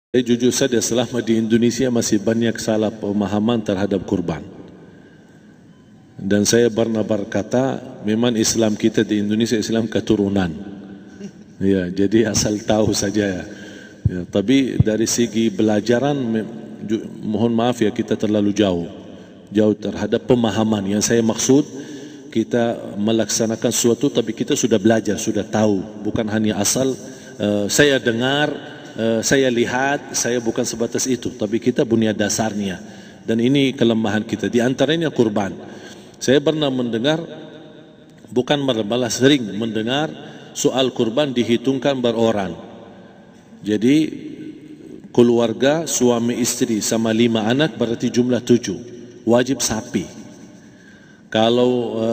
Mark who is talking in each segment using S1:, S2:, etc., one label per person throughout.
S1: Saya jujur saja selama di Indonesia masih banyak salah pemahaman terhadap kurban. Dan saya pernah berkata, memang Islam kita di Indonesia Islam keturunan. Ya, jadi asal tahu saja ya. Ya, tapi dari segi belajaran, mohon maaf ya kita terlalu jauh terhadap pemahaman. Yang saya maksud, kita melaksanakan sesuatu tapi kita sudah belajar, sudah tahu. Bukan hanya asal saya dengar, saya lihat, saya bukan sebatas itu, tapi kita punya dasarnya. Dan ini kelemahan kita. Di antaranya kurban. Saya pernah mendengar, bukan malah sering mendengar soal kurban dihitungkan beroran. Jadi keluarga suami istri sama 5 anak berarti jumlah 7. Wajib sapi. Kalau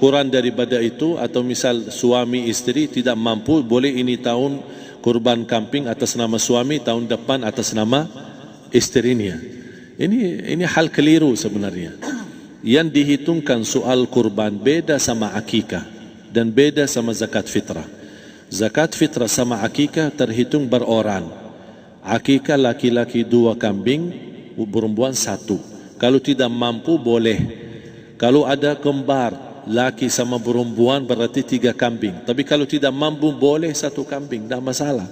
S1: kurang daripada itu, atau misal suami istri tidak mampu, boleh ini tahun kurban kambing atas nama suami, tahun depan atas nama istrinya. Ini hal keliru sebenarnya. Yang dihitungkan soal kurban beda sama akikah dan beda sama zakat fitrah. Zakat fitrah sama akikah terhitung beroran. Akikah laki-laki 2 kambing, perempuan 1. Kalau tidak mampu boleh. Kalau ada kembar laki sama perempuan berarti 3 kambing. Tapi kalau tidak mampu boleh 1 kambing, tidak masalah.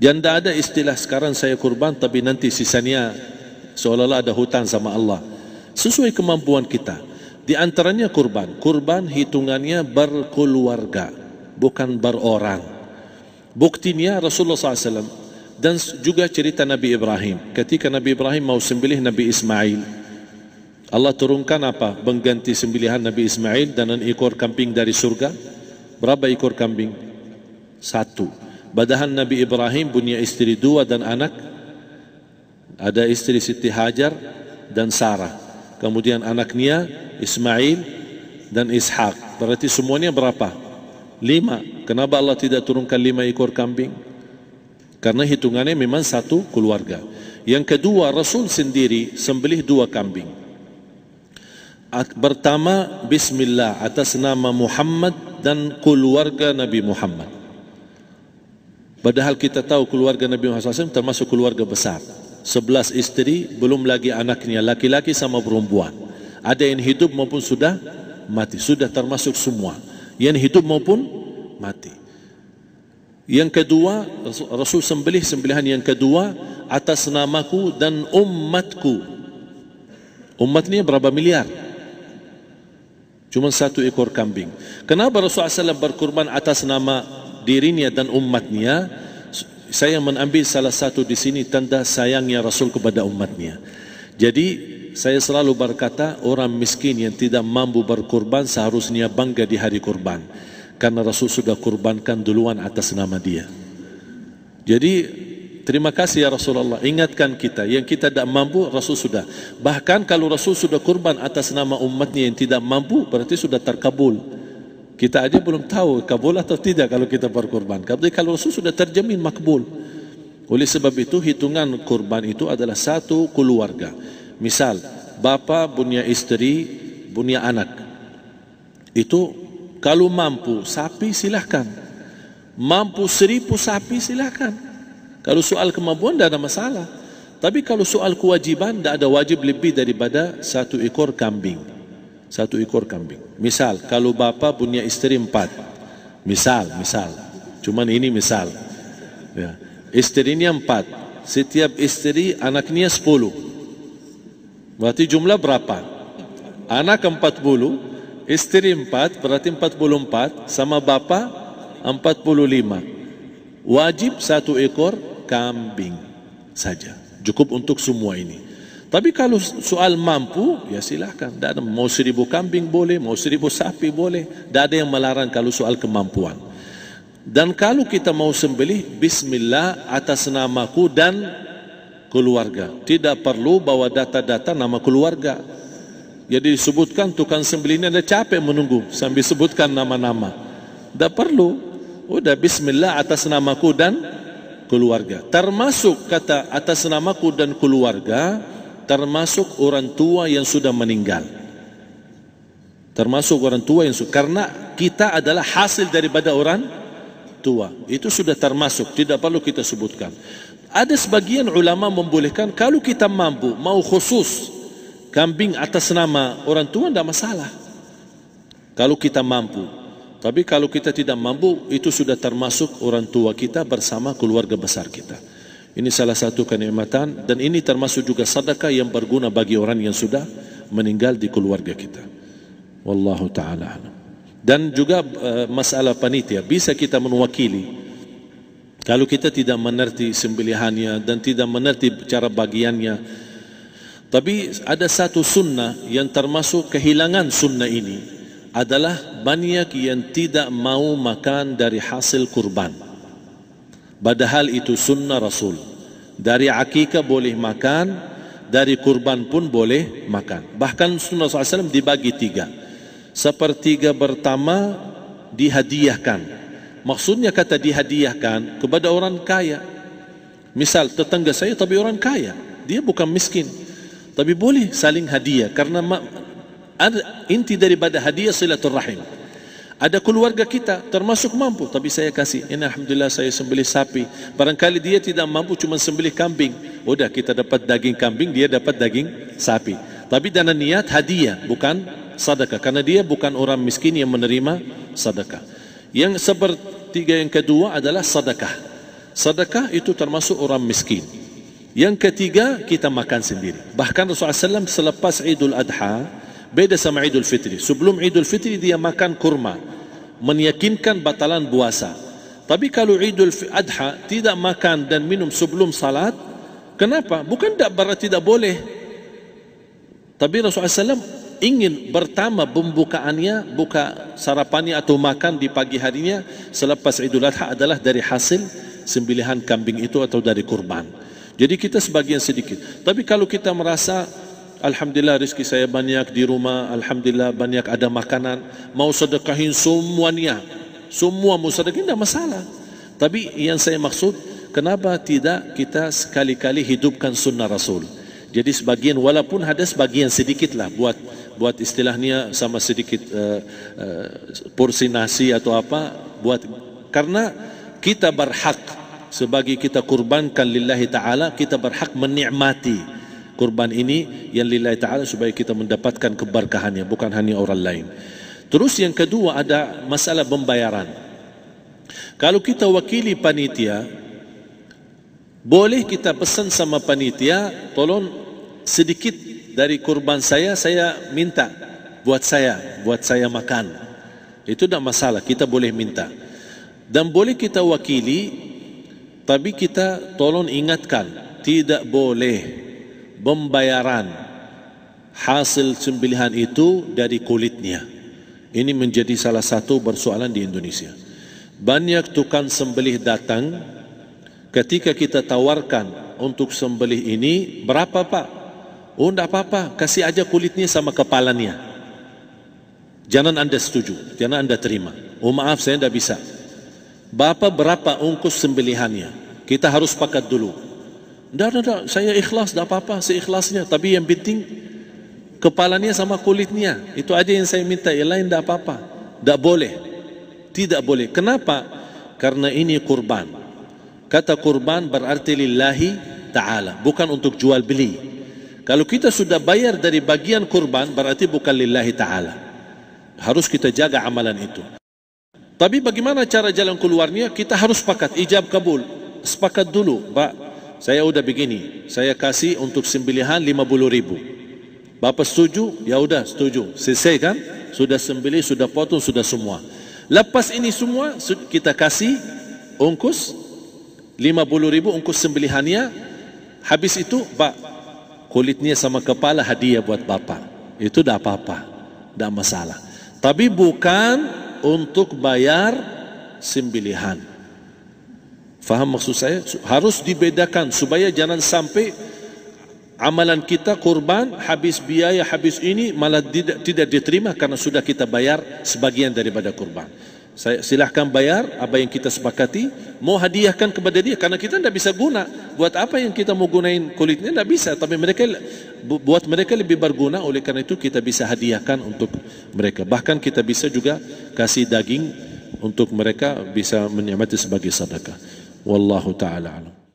S1: Dan tidak ada istilah sekarang saya kurban tapi nanti sisanya seolah-olah ada hutang sama Allah. Sesuai kemampuan kita. Di antaranya kurban. Kurban hitungannya berkeluarga, bukan berorang. Buktinya Rasulullah SAW dan juga cerita Nabi Ibrahim. Ketika Nabi Ibrahim mau sembelih Nabi Ismail, Allah turunkan apa? Mengganti sembelihan Nabi Ismail dengan ekor kambing dari surga. Berapa ekor kambing? 1. Padahal Nabi Ibrahim punya istri 2 dan anak. Ada istri Siti Hajar dan Sarah. Kemudian anaknya Ismail dan Ishak. Berarti semuanya berapa? 5. Kenapa Allah tidak turunkan 5 ekor kambing? Karena hitungannya memang 1 keluarga. Yang kedua, Rasul sendiri sembelih 2 kambing. Pertama, Bismillah atas nama Muhammad dan keluarga Nabi Muhammad. Padahal kita tahu keluarga Nabi Muhammad SAW termasuk keluarga besar. 11 istri, belum lagi anaknya, laki-laki sama perempuan. Ada yang hidup maupun sudah mati. Sudah termasuk semua. Yang hidup maupun mati. Yang kedua, Rasul sembelihan yang kedua atas namaku dan umatku. Umat ini berapa miliar? Cuma 1 ekor kambing. Kenapa Rasulullah SAW berkurban atas nama dirinya dan umatnya? Saya mengambil salah satu di sini tanda sayangnya Rasul kepada umatnya. Jadi saya selalu berkata, orang miskin yang tidak mampu berkurban seharusnya bangga di hari kurban, karena Rasul sudah kurbankan duluan atas nama dia. Jadi terima kasih ya Rasulullah, ingatkan kita. Yang kita tidak mampu, Rasul sudah. Bahkan kalau Rasul sudah kurban atas nama umatnya yang tidak mampu, berarti sudah terkabul. Kita aja belum tahu kabul atau tidak kalau kita berkurban. Tapi kalau Rasul sudah terjamin makbul. Oleh sebab itu hitungan kurban itu adalah 1 keluarga. Misal, bapa punya istri, punya anak. Itu kalau mampu sapi silahkan. Mampu 1000 sapi silahkan. Kalau soal kemampuan tidak ada masalah. Tapi kalau soal kewajiban, tidak ada wajib lebih daripada 1 ekor kambing. 1 ekor kambing. Misal, kalau bapa punya istri 4. Misal. Cuman ini misal. Ya. Istrinya 4. Setiap istri anaknya 10. Berarti jumlah berapa? Anak 40, istri 4, berarti 44, sama bapa 45. Wajib 1 ekor kambing saja. Cukup untuk semua ini. Tapi kalau soal mampu, ya silahkan. Mau 1000 kambing boleh, mau 1000 sapi boleh. Tidak ada yang melarang kalau soal kemampuan. Dan kalau kita mau sembelih, Bismillah atas namaku dan keluarga. Tidak perlu bawa data-data nama keluarga. Jadi disebutkan tukang sembelihnya ada capek menunggu sambil sebutkan nama-nama. Tidak perlu. Udah Bismillah atas namaku dan keluarga. Termasuk kata atas namaku dan keluarga, termasuk orang tua yang sudah meninggal. Termasuk orang tua yang sudah, karena kita adalah hasil daripada orang tua. Itu sudah termasuk, tidak perlu kita sebutkan. Ada sebagian ulama membolehkan kalau kita mampu, mau khusus kambing atas nama orang tua, tidak masalah. Kalau kita mampu. Tapi kalau kita tidak mampu, itu sudah termasuk orang tua kita bersama keluarga besar kita. Ini salah satu kenikmatan, dan ini termasuk juga sedekah yang berguna bagi orang yang sudah meninggal di keluarga kita. Wallahu ta'ala alam. Dan juga masalah panitia, bisa kita mewakili. Kalau kita tidak mengerti sembelihannya dan tidak mengerti cara bagiannya. Tapi ada satu sunnah yang termasuk kehilangan sunnah ini, adalah banyak yang tidak mau makan dari hasil kurban. Padahal itu sunnah Rasul. Dari akikah boleh makan, dari kurban pun boleh makan. Bahkan sunnah SAW dibagi 3. Sepertiga pertama dihadiahkan. Maksudnya kata dihadiahkan kepada orang kaya. Misal tetangga saya tapi orang kaya, dia bukan miskin, tapi boleh saling hadiah. Karena inti daripada hadiah silaturrahim. Ada keluarga kita termasuk mampu, tapi saya kasih, ini alhamdulillah saya sembelih sapi. Barangkali dia tidak mampu, cuma sembelih kambing. Udah, kita dapat daging kambing, dia dapat daging sapi. Tapi dengan niat hadiah, bukan sedekah, karena dia bukan orang miskin yang menerima sedekah. Yang sepertiga yang kedua adalah sedekah. Sedekah itu termasuk orang miskin. Yang ketiga, kita makan sendiri. Bahkan Rasulullah SAW selepas Idul Adha, beda sama Idul Fitri. Sebelum Idul Fitri dia makan kurma, meyakinkan batalan puasa. Tapi kalau Idul Adha tidak makan dan minum sebelum salat, kenapa? Bukan berarti tidak boleh. Tapi Rasulullah SAW ingin pertama pembukaannya, buka sarapannya atau makan di pagi harinya selepas Idul Adha adalah dari hasil sembelihan kambing itu atau dari kurban. Jadi kita sebagian sedikit. Tapi kalau kita merasa alhamdulillah rezeki saya banyak di rumah, alhamdulillah banyak ada makanan, mau sedekahin semuanya, semua mau sedekahin, tidak masalah. Tapi yang saya maksud, kenapa tidak kita sekali-kali hidupkan sunnah Rasul? Jadi sebagian, walaupun ada sebagian sedikit lah, buat istilahnya sama sedikit porsi nasi atau apa, karena kita berhak sebagai kita kurbankan lillahi ta'ala, kita berhak menikmati kurban ini yang lillahi ta'ala supaya kita mendapatkan keberkahannya, bukan hanya orang lain. Terus yang kedua ada masalah pembayaran. Kalau kita wakili panitia, boleh kita pesan sama panitia, tolong sedikit dari kurban saya minta buat saya makan. Itu tidak masalah, kita boleh minta. Dan boleh kita wakili, tapi kita tolong ingatkan, tidak boleh pembayaran hasil sembelihan itu dari kulitnya. Ini menjadi salah satu persoalan di Indonesia. Banyak tukang sembelih datang, ketika kita tawarkan untuk sembelih ini, berapa Pak? Oh, tidak apa-apa, kasih aja kulitnya sama kepalanya. Jangan Anda setuju, jangan Anda terima. Oh maaf, saya tidak bisa. Bapak berapa ongkos sembelihannya? Kita harus sepakat dulu. Tidak, saya ikhlas, tidak apa-apa, seikhlasnya. Tapi yang penting kepalanya sama kulitnya. Itu aja yang saya minta, yang lain tidak apa-apa. Tidak boleh. Tidak boleh. Kenapa? Karena ini kurban. Kata kurban berarti lillahi ta'ala, bukan untuk jual beli. Kalau kita sudah bayar dari bagian kurban, berarti bukan lillahi ta'ala. Harus kita jaga amalan itu. Tapi bagaimana cara jalan keluarnya? Kita harus sepakat, ijab kabul. Sepakat dulu, Pak, saya udah begini, saya kasih untuk sembelihan 50.000. Bapak setuju? Ya udah setuju. Selesai kan? Sudah sembelih, sudah potong, sudah semua. Lepas ini semua, kita kasih ongkos 50.000 ongkos sembelihannya. Habis itu, Pak, kulitnya sama kepala hadiah buat Bapak. Itu tidak apa-apa, tidak masalah. Tapi bukan untuk bayar sembelihan. Faham maksud saya? Harus dibedakan supaya jangan sampai amalan kita kurban habis biaya, habis ini malah tidak diterima karena sudah kita bayar sebagian daripada kurban. Saya silahkan bayar apa yang kita sepakati, mau hadiahkan kepada dia karena kita tidak bisa guna. Buat apa yang kita mau gunain kulitnya, tidak bisa. Tapi mereka, buat mereka lebih berguna, oleh karena itu kita bisa hadiahkan untuk mereka. Bahkan kita bisa juga kasih daging untuk mereka bisa menikmati sebagai sedekah. Wallahu taala alam.